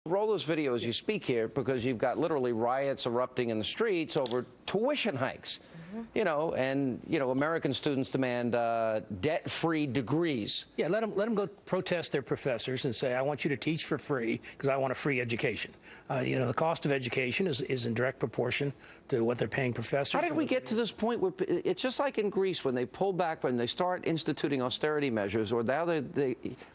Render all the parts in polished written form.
Roll those videos you speak here because you've got literally riots erupting in the streets over tuition hikes. You know, and, you know, American students demand debt-free degrees. Yeah, let them go protest their professors and say, I want you to teach for free because I want a free education. You know, the cost of education is in direct proportion to what they're paying professors. How did we get to this point where it's just like in Greece when they pull back, when they start instituting austerity measures, or now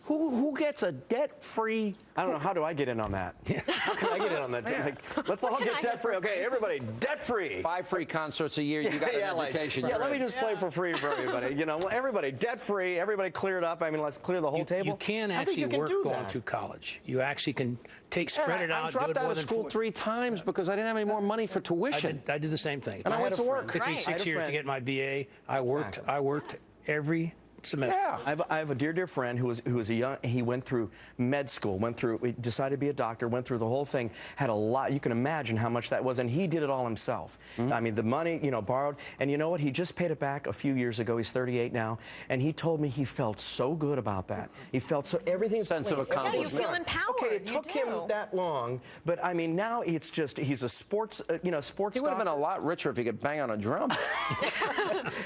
who gets a debt-free? I don't know. How do I get in on that? How can I get in on that? Like, let's all get debt-free. Okay, everybody, debt-free. 5 free concerts a year. You got an education. Like, let me just play for free for everybody. You know, everybody debt-free. Everybody cleared up. I mean, let's clear the whole table. You can actually work going through college. You actually can spread it out. I dropped out of school 3 times because I didn't have any more money for tuition. I did the same thing. And I went to work. It took me 6 years to get my BA. I worked every semester. Yeah. I have a dear friend who was a young. He went through med school, he decided to be a doctor, went through the whole thing, had a lot. You can imagine how much that was, and he did it all himself. I mean, the money, you know, borrowed, and you know what? He just paid it back a few years ago. He's 38 now, and he told me he felt so good about that. He felt so everything's sense of accomplishment. Yeah, you feel empowered. Okay, it took him that long, but I mean, now it's just he's a sports, sports. He would have been a lot richer if he could bang on a drum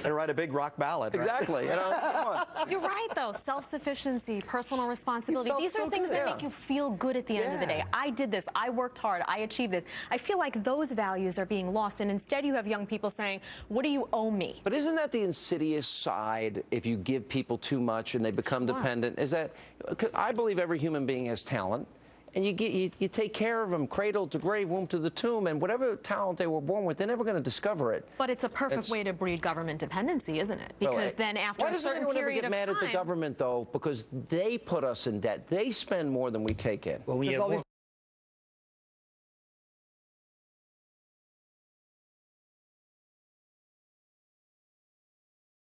and write a big rock ballad. Right? Exactly. You know, come on. You're right, though. Self-sufficiency, personal responsibility. These are so things good. that make you feel good at the end of the day. I did this. I worked hard. I achieved this. I feel like those values are being lost, and instead you have young people saying, what do you owe me? But isn't that the insidious side if you give people too much and they become dependent? Is that, I believe every human being has talent. And you take care of them, cradle to grave, womb to the tomb, and whatever talent they were born with, they're never going to discover it. But it's a perfect way to breed government dependency, isn't it? Because then after a certain period of time... Why does anyone ever get mad at the government, though? Because they put us in debt. They spend more than we take in. Well,